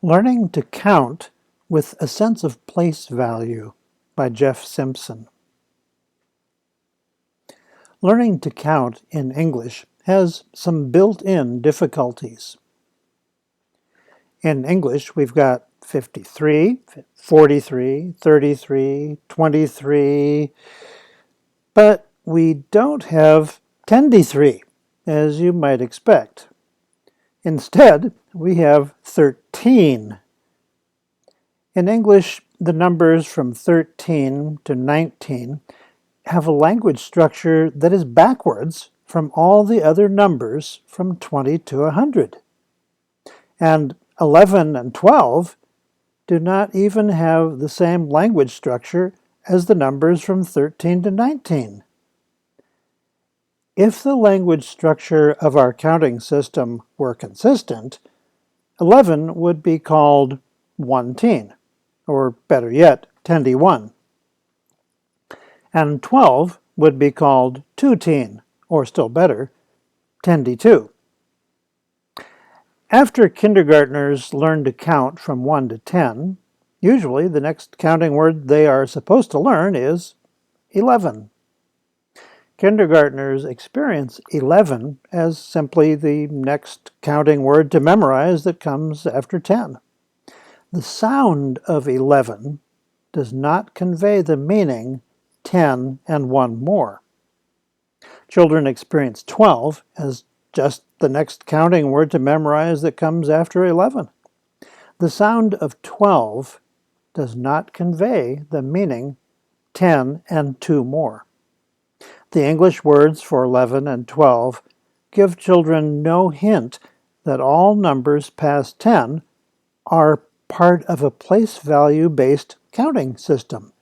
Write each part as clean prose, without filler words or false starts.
Learning to Count with a Sense of Place Value by Jeff Simpson. Learning to count in English has some built-in difficulties. In English, we've got 53, 43, 33, 23, but we don't have 10-3, as you might expect. Instead, we have 13. In English, the numbers from 13 to 19 have a language structure that is backwards from all the other numbers from 20 to 100. And 11 and 12 do not even have the same language structure as the numbers from 13 to 19. If the language structure of our counting system were consistent, 11 would be called 1-teen, or better yet, 10-1. And 12 would be called 2-teen, or still better, 10-2. After kindergartners learn to count from 1 to 10, usually the next counting word they are supposed to learn is 11. Kindergartners experience 11 as simply the next counting word to memorize that comes after 10. The sound of 11 does not convey the meaning 10 and 1 more. Children experience 12 as just the next counting word to memorize that comes after 11. The sound of 12 does not convey the meaning 10 and 2 more. The English words for 11 and 12 give children no hint that all numbers past 10 are part of a place value-based counting system.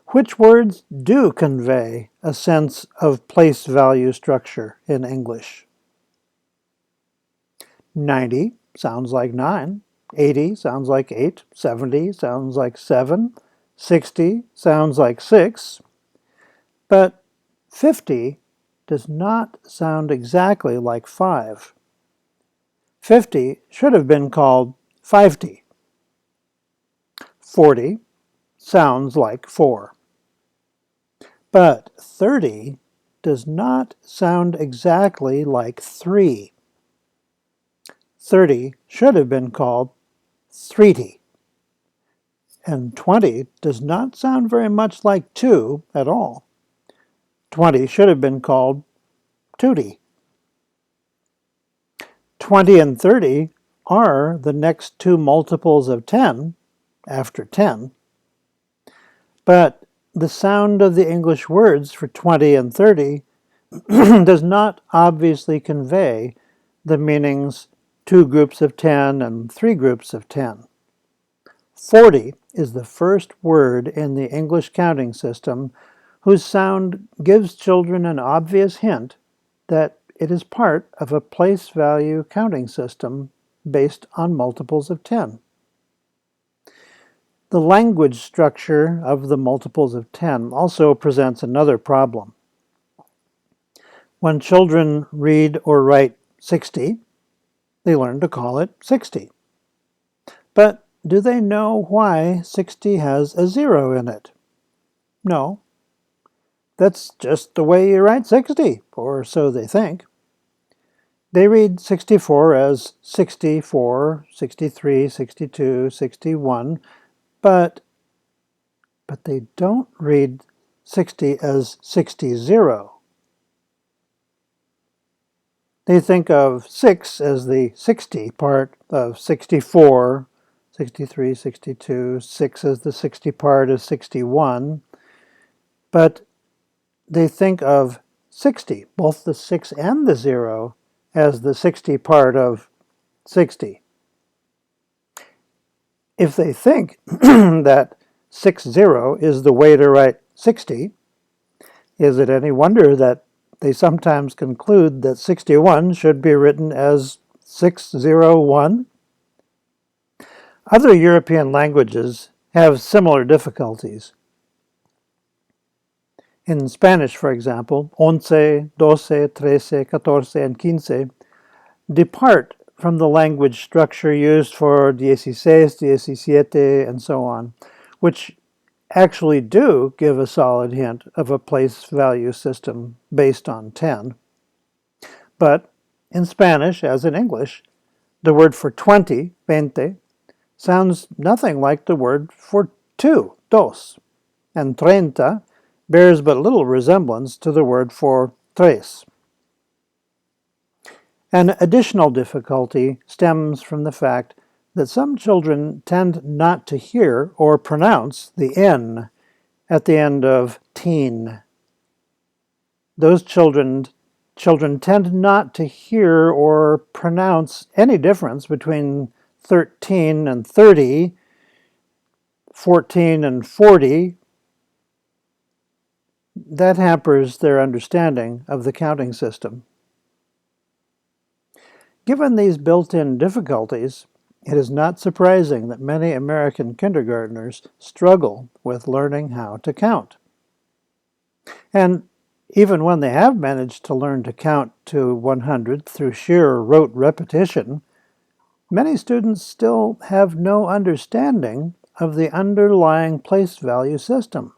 Which words do convey a sense of place value structure in English? 90 sounds like 9, 80 sounds like 8, 70 sounds like 7, 60 sounds like 6, but 50 does not sound exactly like 5. 50 should have been called 50. 40 sounds like 4. But 30 does not sound exactly like 3. 30 should have been called 3-ty. And 20 does not sound very much like 2 at all. 20 should have been called 2-ty. 20 and 30 are the next two multiples of 10 after 10, but the sound of the English words for 20 and 30 does not obviously convey the meanings 2 groups of 10 and 3 groups of 10. 40 is the first word in the English counting system whose sound gives children an obvious hint that it is part of a place value counting system based on multiples of 10. The language structure of the multiples of 10 also presents another problem. When children read or write 60, they learn to call it 60. But do they know why 60 has a 0 in it? No. That's just the way you write 60, or so they think. They read 64 as 64, 63, 62, 61, but they don't read 60 as 60. They think of 6 as the 60 part of 64, 63, 62, 6 as the 60 part of 61, but they think of 60, both the 6 and the 0, as the 60 part of 60. If they think that 60 is the way to write 60, is it any wonder that they sometimes conclude that 61 should be written as 601? Other European languages have similar difficulties. In Spanish, for example, once, doce, trece, catorce, and quince depart from the language structure used for 16, 17, and so on, which actually do give a solid hint of a place value system based on 10. But in Spanish, as in English, the word for 20, 20, sounds nothing like the word for two, dos, and 30 bears but little resemblance to the word for tres. An additional difficulty stems from the fact that some children tend not to hear or pronounce the N at the end of teen. Those children tend not to hear or pronounce any difference between 13 and 30, 14 and 40. That hampers their understanding of the counting system. Given these built-in difficulties, it is not surprising that many American kindergartners struggle with learning how to count. And even when they have managed to learn to count to 100 through sheer rote repetition, many students still have no understanding of the underlying place value system.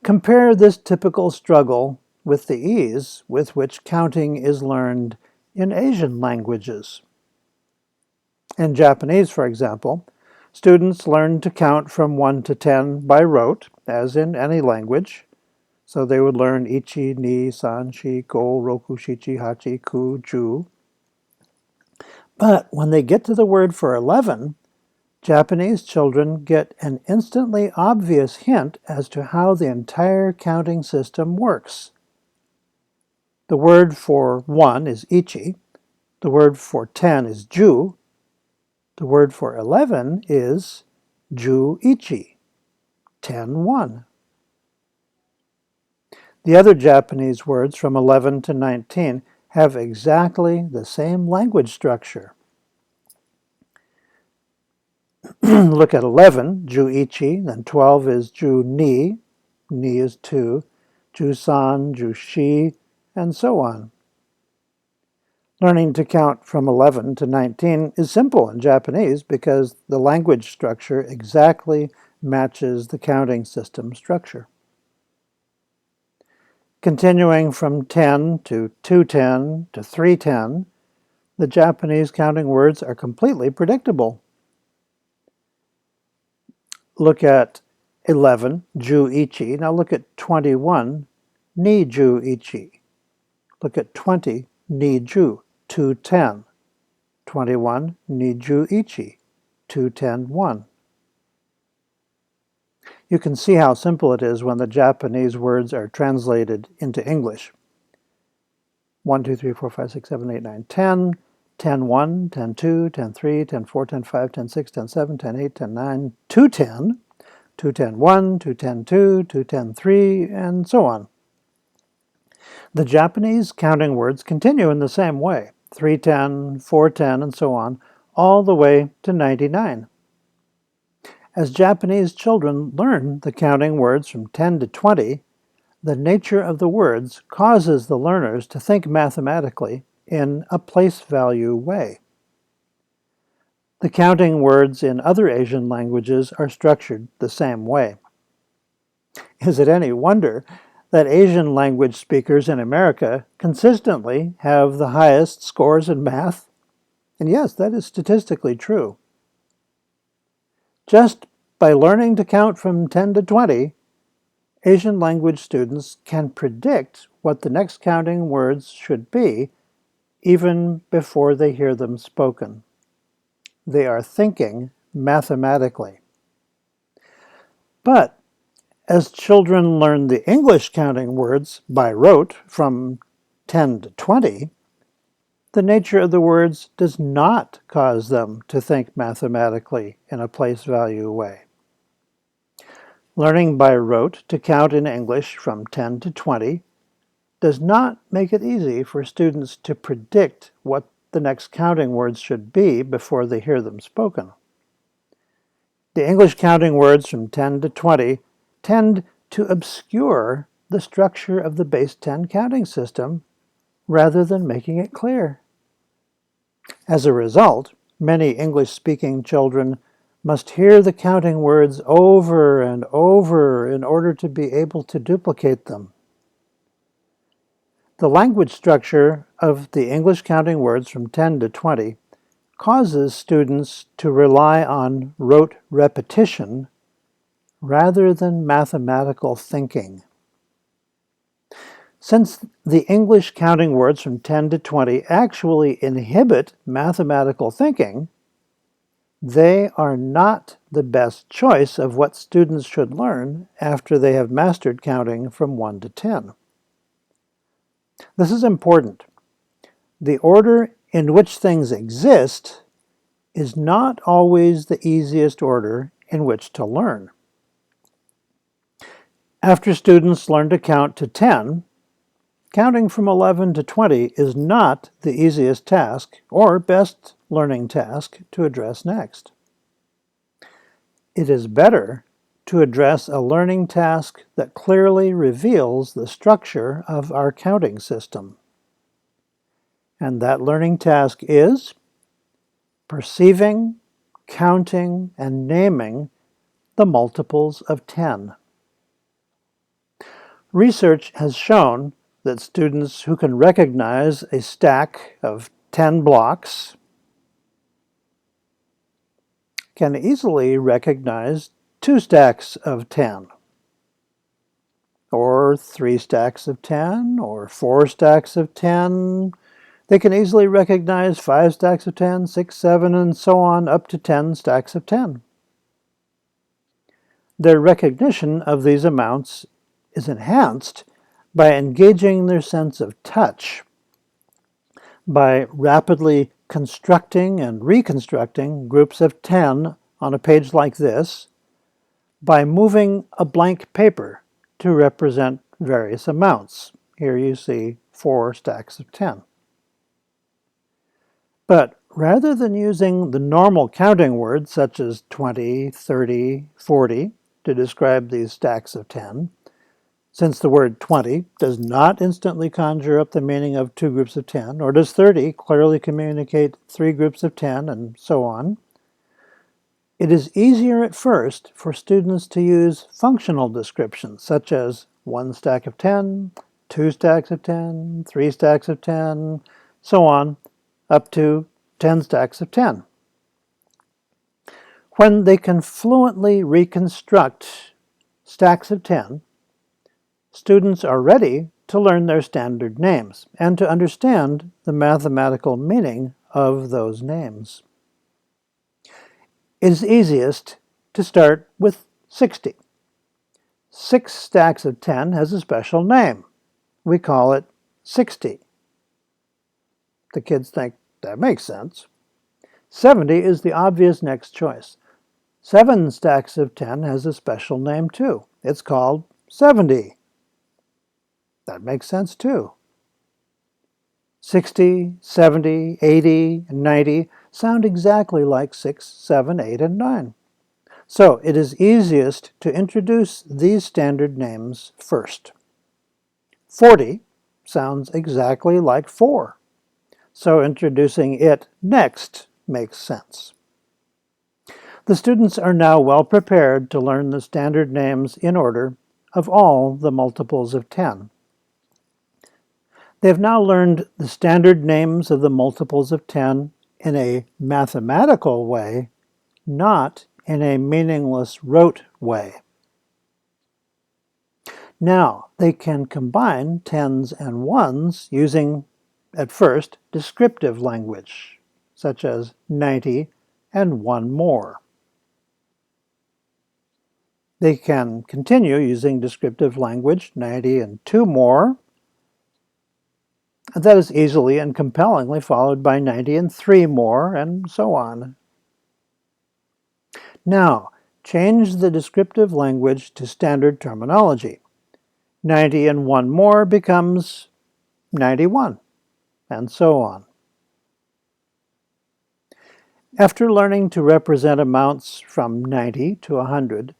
Compare this typical struggle with the ease with which counting is learned in Asian languages. In Japanese, for example, students learn to count from 1 to 10 by rote, as in any language. So they would learn ichi, ni, san, shi, go, roku, shichi, hachi, ku, ju. But when they get to the word for 11, Japanese children get an instantly obvious hint as to how the entire counting system works. The word for 1 is ichi, the word for 10 is ju, the word for 11 is ju ichi, 10, 1. The other Japanese words from 11 to 19 have exactly the same language structure. Look at 11, ju ichi, then 12 is ju ni, ni is 2, ju san, ju shi, and so on. Learning to count from 11 to 19 is simple in Japanese because the language structure exactly matches the counting system structure. Continuing from 10 to 210 to 310, the Japanese counting words are completely predictable. Look at 11, ju ichi. Now look at 21, ni ju ichi. Look at 20, ni ju, 210. 21, ni ju ichi, 210, 1. You can see how simple it is when the Japanese words are translated into English. 1, 2, 3, 4, 5, 6, 7, 8, 9, 10, 10, 1, 10, 2, 10, 3, 10, 4, 10, 5, 10, 6, 10, 7, 10, 8, 10, 9, 210, 210, 1, 210, 2, 210, 3, and so on. The Japanese counting words continue in the same way, 310, 410, and so on, all the way to 99. As Japanese children learn the counting words from 10 to 20, the nature of the words causes the learners to think mathematically in a place value way. The counting words in other Asian languages are structured the same way. Is it any wonder that Asian language speakers in America consistently have the highest scores in math? And yes, that is statistically true. Just by learning to count from 10 to 20, Asian language students can predict what the next counting words should be even before they hear them spoken. They are thinking mathematically. But as children learn the English counting words by rote from 10 to 20, the nature of the words does not cause them to think mathematically in a place value way. Learning by rote to count in English from 10 to 20 does not make it easy for students to predict what the next counting words should be before they hear them spoken. The English counting words from 10 to 20 tend to obscure the structure of the base 10 counting system rather than making it clear. As a result, many English-speaking children must hear the counting words over and over in order to be able to duplicate them. The language structure of the English counting words from 10 to 20 causes students to rely on rote repetition rather than mathematical thinking. Since the English counting words from 10 to 20 actually inhibit mathematical thinking, they are not the best choice of what students should learn after they have mastered counting from 1 to 10. This is important. The order in which things exist is not always the easiest order in which to learn. After students learn to count to 10, counting from 11 to 20 is not the easiest task or best learning task to address next. It is better to address a learning task that clearly reveals the structure of our counting system. And that learning task is perceiving, counting, and naming the multiples of 10. Research has shown that students who can recognize a stack of 10 blocks can easily recognize 2 stacks of 10, or 3 stacks of 10, or 4 stacks of 10. They can easily recognize 5 stacks of 10, 6, 7, and so on, up to 10 stacks of 10. Their recognition of these amounts is enhanced by engaging their sense of touch, by rapidly constructing and reconstructing groups of 10 on a page like this, by moving a blank paper to represent various amounts. Here you see 4 stacks of 10. But rather than using the normal counting words such as 20, 30, 40 to describe these stacks of 10, since the word 20 does not instantly conjure up the meaning of 2 groups of 10, nor does 30 clearly communicate 3 groups of 10, and so on, it is easier at first for students to use functional descriptions such as 1 stack of 10, 2 stacks of 10, 3 stacks of 10, so on, up to 10 stacks of 10. When they can fluently reconstruct stacks of 10, students are ready to learn their standard names and to understand the mathematical meaning of those names. It is easiest to start with 60. 6 stacks of 10 has a special name. We call it 60. The kids think, that makes sense. 70 is the obvious next choice. 7 stacks of 10 has a special name too. It's called 70. That makes sense too. 60, 70, 80, and 90 sound exactly like 6, 7, 8, and 9. So it is easiest to introduce these standard names first. 40 sounds exactly like 4. So introducing it next makes sense. The students are now well prepared to learn the standard names in order of all the multiples of 10. They have now learned the standard names of the multiples of 10 in a mathematical way, not in a meaningless rote way. Now they can combine 10s and 1s using, at first, descriptive language, such as 90 and 1 more. They can continue using descriptive language, 90 and 2 more. That is easily and compellingly followed by 90 and 3 more, and so on. Now, change the descriptive language to standard terminology. 90 and 1 more becomes 91, and so on. After learning to represent amounts from 90 to 100,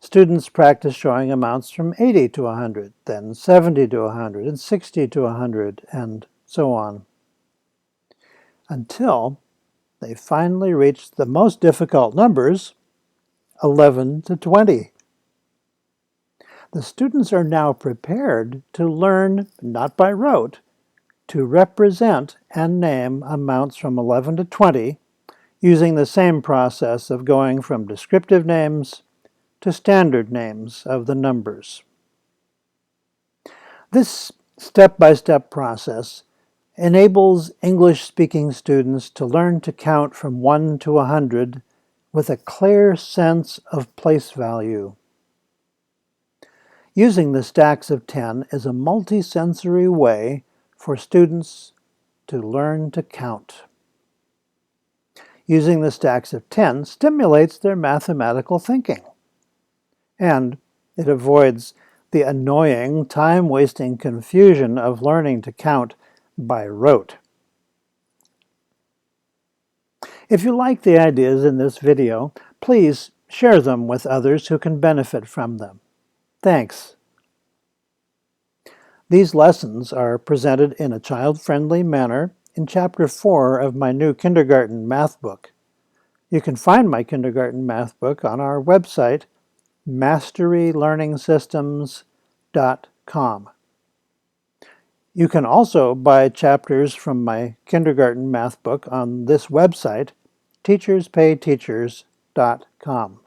students practice showing amounts from 80 to 100, then 70 to 100, and 60 to 100, and so on. until they finally reached the most difficult numbers, 11 to 20. The students are now prepared to learn, not by rote, to represent and name amounts from 11 to 20 using the same process of going from descriptive names to standard names of the numbers. This step-by-step process enables English-speaking students to learn to count from 1 to 100 with a clear sense of place value. Using the stacks of 10 is a multisensory way for students to learn to count. Using the stacks of 10 stimulates their mathematical thinking, and it avoids the annoying, time-wasting confusion of learning to count by rote. If you like the ideas in this video, please share them with others who can benefit from them. Thanks. These lessons are presented in a child-friendly manner in Chapter 4 of my new kindergarten math book. You can find my kindergarten math book on our website, masterylearningsystems.com. You can also buy chapters from my kindergarten math book on this website, teacherspayteachers.com.